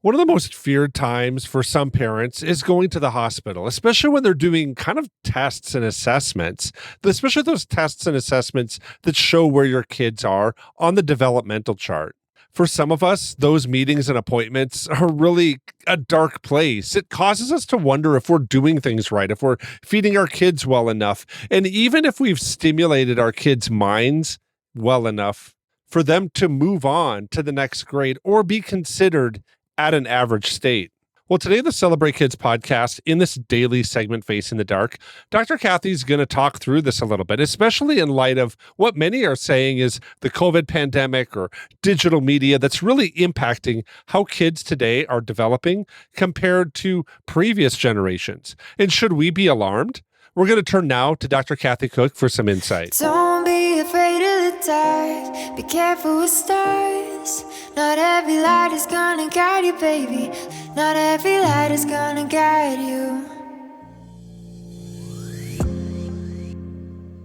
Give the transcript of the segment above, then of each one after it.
One of the most feared times for some parents is going to the hospital, especially when they're doing kind of tests and assessments, especially those tests and assessments that show where your kids are on the developmental chart. For some of us, those meetings and appointments are really a dark place. It causes us to wonder if we're doing things right, if we're feeding our kids well enough, and even if we've stimulated our kids' minds well enough for them to move on to the next grade or be considered at an average state. Well, today, the Celebrate Kids podcast, in this daily segment, Face in the Dark, Dr. Kathy's going to talk through this a little bit, especially in light of what many are saying is the COVID pandemic or digital media that's really impacting how kids today are developing compared to previous generations. And should we be alarmed? We're going to turn now to Dr. Kathy Cook for some insight. Don't be afraid of the dark. Be careful with stars. Not every light is gonna guide you, baby. Not every light is gonna guide you.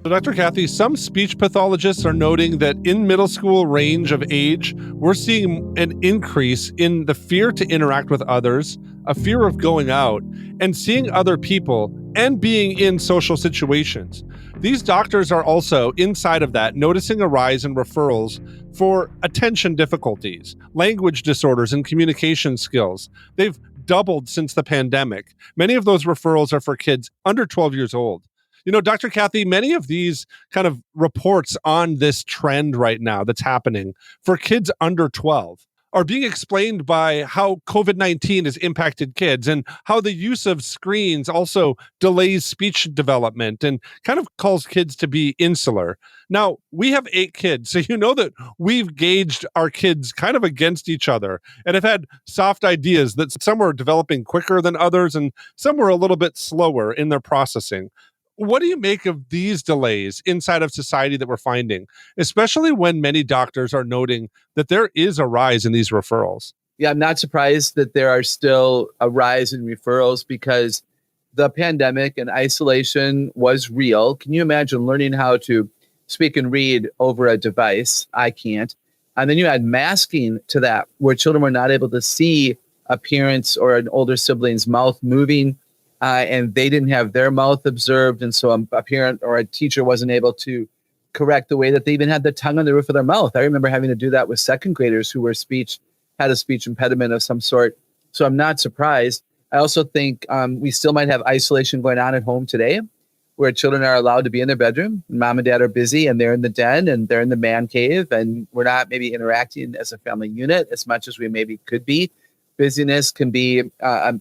So, Dr. Kathy, some speech pathologists are noting that in middle school range of age, we're seeing an increase in the fear to interact with others, a fear of going out, and seeing other people and being in social situations. These doctors are also, inside of that, noticing a rise in referrals for attention difficulties, language disorders, and communication skills. They've doubled since the pandemic. Many of those referrals are for kids under 12 years old. You know, Dr. Kathy, many of these kind of reports on this trend right now that's happening for kids under 12 are being explained by how COVID-19 has impacted kids and how the use of screens also delays speech development and kind of calls kids to be insular. Now, we have 8 kids, so you know that we've gauged our kids kind of against each other and have had soft ideas that some were developing quicker than others and some were a little bit slower in their processing. What do you make of these delays inside of society that we're finding, especially when many doctors are noting that there is a rise in these referrals? Yeah, I'm not surprised that there are still a rise in referrals because the pandemic and isolation was real. Can you imagine learning how to speak and read over a device? I can't. And then you add masking to that, where children were not able to see a parent's or an older sibling's mouth moving, and they didn't have their mouth observed. And so a parent or a teacher wasn't able to correct the way that they even had the tongue on the roof of their mouth. I remember having to do that with second graders who had a speech impediment of some sort. So I'm not surprised. I also think we still might have isolation going on at home today, where children are allowed to be in their bedroom. Mom and dad are busy and they're in the den and they're in the man cave, and we're not maybe interacting as a family unit as much as we maybe could be. Busyness can be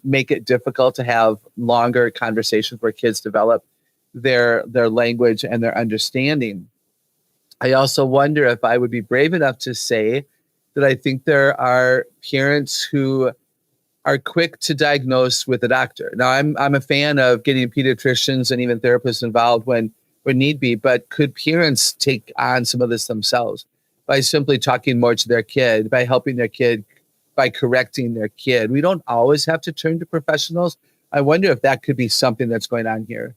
make it difficult to have longer conversations where kids develop their language and their understanding. I also wonder if I would be brave enough to say that I think there are parents who are quick to diagnose with a doctor. Now, I'm a fan of getting pediatricians and even therapists involved when need be, but could parents take on some of this themselves by simply talking more to their kid, by helping their kid, by correcting their kid? We don't always have to turn to professionals. I wonder if that could be something that's going on here.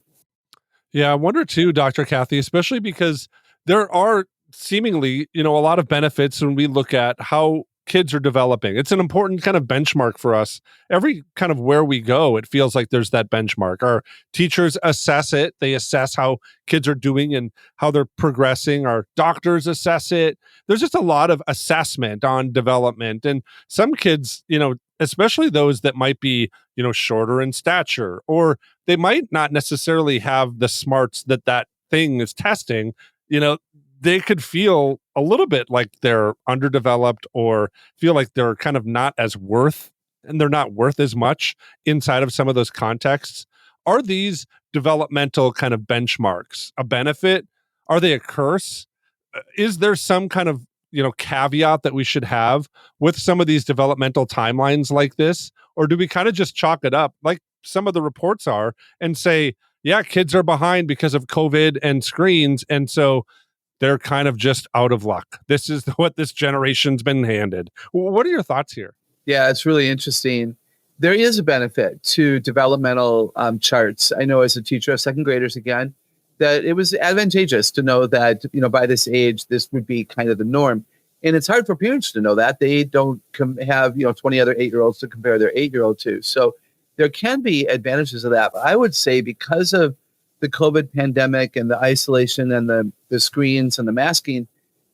Yeah, I wonder too, Dr. Kathy, especially because there are seemingly, a lot of benefits when we look at how kids are developing. It's an important kind of benchmark for us. Every kind of where we go, it feels like there's that benchmark. Our teachers assess it. They assess how kids are doing and how they're progressing. Our doctors assess it. There's just a lot of assessment on development. And some kids, especially those that might be, shorter in stature, or they might not necessarily have the smarts that thing is testing, they could feel a little bit like they're underdeveloped or feel like they're kind of not as worth and they're not worth as much inside of some of those contexts. Are these developmental kind of benchmarks a benefit? Are they a curse? Is there some kind of, caveat that we should have with some of these developmental timelines like this? Or do we kind of just chalk it up like some of the reports are and say, yeah, kids are behind because of COVID and screens. And so they're kind of just out of luck. This is what this generation's been handed. What are your thoughts here? Yeah, it's really interesting. There is a benefit to developmental charts. I know as a teacher of second graders, again, that it was advantageous to know that, by this age, this would be kind of the norm. And it's hard for parents to know that. They don't have, 20 other 8-year-olds to compare their 8-year-old to. So there can be advantages of that. But I would say because of the COVID pandemic and the isolation and the screens and the masking,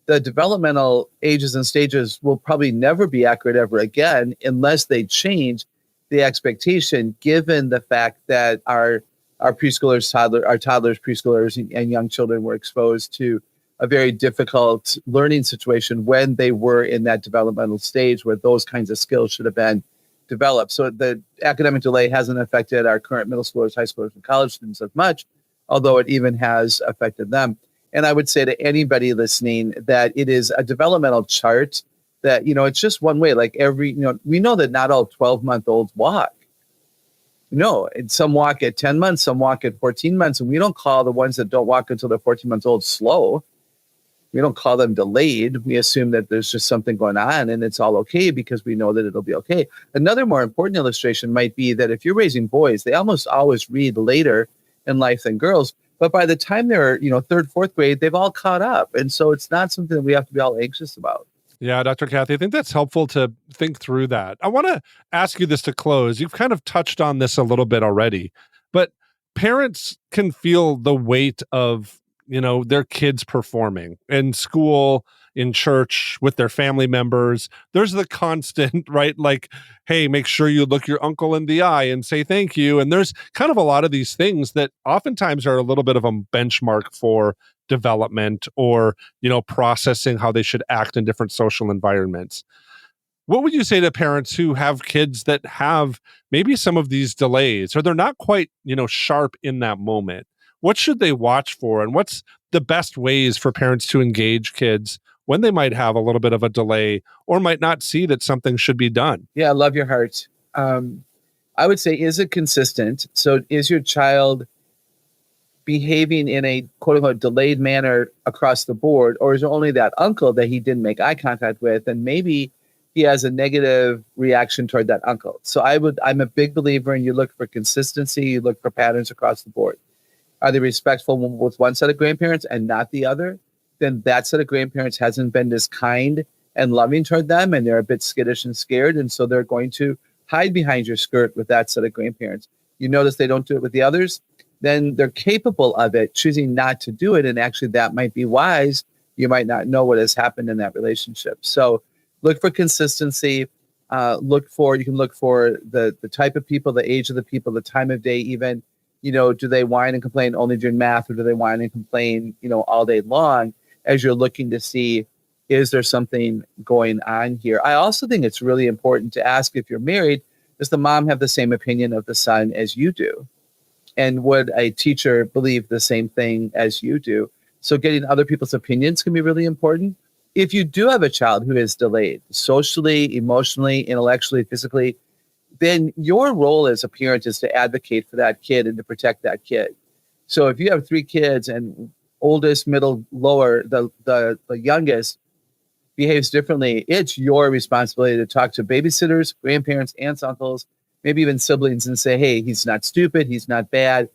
the developmental ages and stages will probably never be accurate ever again unless they change the expectation, given the fact that our preschoolers, our toddlers, preschoolers, and young children were exposed to a very difficult learning situation when they were in that developmental stage where those kinds of skills should have been developed. So the academic delay hasn't affected our current middle schoolers, high schoolers, and college students as much, although it even has affected them. And I would say to anybody listening that it is a developmental chart that, it's just one way. Like we know that not all 12-month-olds walk. No, and some walk at 10 months, some walk at 14 months, and we don't call the ones that don't walk until they're 14 months old slow. We don't call them delayed. We assume that there's just something going on and it's all okay because we know that it'll be okay. Another more important illustration might be that if you're raising boys, they almost always read later in life than girls. But by the time they're, third, fourth grade, they've all caught up. And so it's not something that we have to be all anxious about. Yeah, Dr. Kathy, I think that's helpful to think through that. I want to ask you this to close. You've kind of touched on this a little bit already, but parents can feel the weight of their kids performing in school, in church, with their family members. There's the constant, right? Like, hey, make sure you look your uncle in the eye and say thank you. And there's kind of a lot of these things that oftentimes are a little bit of a benchmark for development or, processing how they should act in different social environments. What would you say to parents who have kids that have maybe some of these delays or they're not quite, sharp in that moment? What should they watch for? And what's the best ways for parents to engage kids when they might have a little bit of a delay or might not see that something should be done? Yeah, I love your heart. I would say, is it consistent? So is your child behaving in a quote unquote delayed manner across the board? Or is it only that uncle that he didn't make eye contact with? And maybe he has a negative reaction toward that uncle. So I'm a big believer in you look for consistency, you look for patterns across the board. Are they respectful with one set of grandparents and not the other? Then that set of grandparents hasn't been as kind and loving toward them, and they're a bit skittish and scared, and so they're going to hide behind your skirt with that set of grandparents. You notice they don't do it with the others, then they're capable of it, choosing not to do it, and actually that might be wise. You might not know what has happened in that relationship. So look for consistency. You can look for the type of people, the age of the people, the time of day even. Do they whine and complain only during math, or do they whine and complain, all day long, as you're looking to see, is there something going on here? I also think it's really important to ask, if you're married, does the mom have the same opinion of the son as you do? And would a teacher believe the same thing as you do? So getting other people's opinions can be really important. If you do have a child who is delayed socially, emotionally, intellectually, physically, then your role as a parent is to advocate for that kid and to protect that kid. So if you have 3 kids and oldest, middle, lower, the youngest behaves differently, it's your responsibility to talk to babysitters, grandparents, aunts, uncles, maybe even siblings, and say, hey, he's not stupid, he's not bad,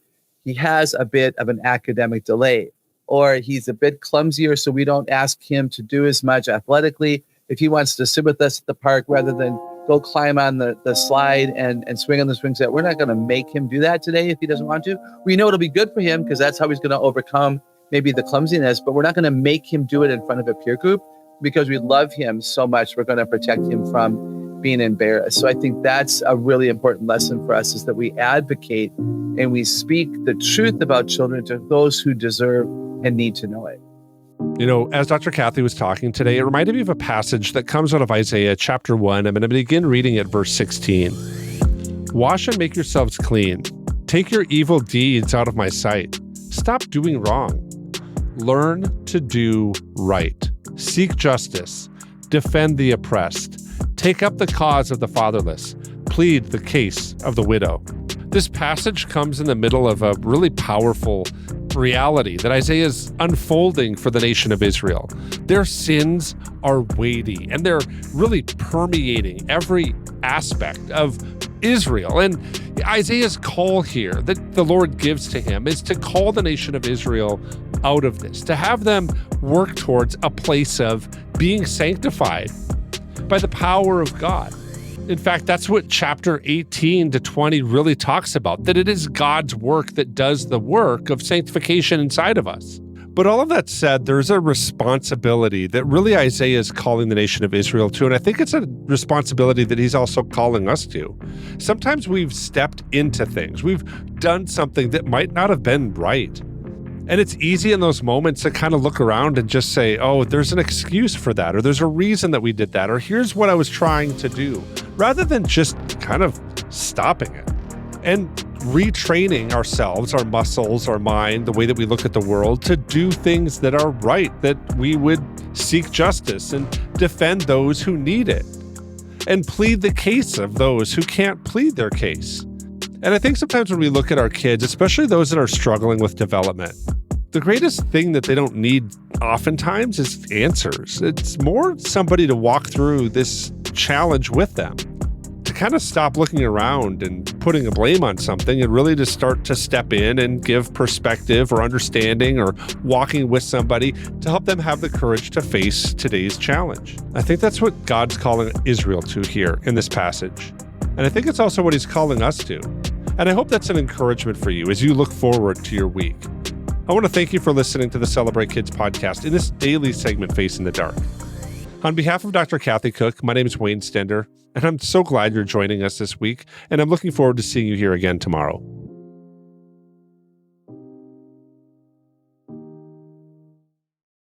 he has a bit of an academic delay, or he's a bit clumsier, so we don't ask him to do as much athletically. If he wants to sit with us at the park rather than go climb on the slide and swing on the swing set, we're not going to make him do that today if he doesn't want to. We know it'll be good for him because that's how he's going to overcome maybe the clumsiness, but we're not going to make him do it in front of a peer group because we love him so much. We're going to protect him from being embarrassed. So I think that's a really important lesson for us, is that we advocate and we speak the truth about children to those who deserve and need to know it. As Dr. Kathy was talking today, it reminded me of a passage that comes out of Isaiah chapter 1. I'm going to begin reading at verse 16. Wash and make yourselves clean. Take your evil deeds out of my sight. Stop doing wrong. Learn to do right. Seek justice. Defend the oppressed. Take up the cause of the fatherless. Plead the case of the widow. This passage comes in the middle of a really powerful reality that Isaiah is unfolding for the nation of Israel. Their sins are weighty and they're really permeating every aspect of Israel. And Isaiah's call here that the Lord gives to him is to call the nation of Israel out of this, to have them work towards a place of being sanctified by the power of God. In fact, that's what chapter 18 to 20 really talks about, that it is God's work that does the work of sanctification inside of us. But all of that said, there's a responsibility that really Isaiah is calling the nation of Israel to, and I think it's a responsibility that he's also calling us to. Sometimes we've stepped into things. We've done something that might not have been right. And it's easy in those moments to kind of look around and just say, oh, there's an excuse for that, or there's a reason that we did that, or here's what I was trying to do, rather than just kind of stopping it and retraining ourselves, our muscles, our mind, the way that we look at the world to do things that are right, that we would seek justice and defend those who need it and plead the case of those who can't plead their case. And I think sometimes when we look at our kids, especially those that are struggling with development, the greatest thing that they don't need oftentimes is answers. It's more somebody to walk through this challenge with them, to kind of stop looking around and putting a blame on something and really to start to step in and give perspective or understanding or walking with somebody to help them have the courage to face today's challenge. I think that's what God's calling Israel to here in this passage. And I think it's also what he's calling us to. And I hope that's an encouragement for you as you look forward to your week. I want to thank you for listening to the Celebrate Kids podcast in this daily segment, Face in the Dark. On behalf of Dr. Kathy Cook, my name is Wayne Stender, and I'm so glad you're joining us this week, and I'm looking forward to seeing you here again tomorrow.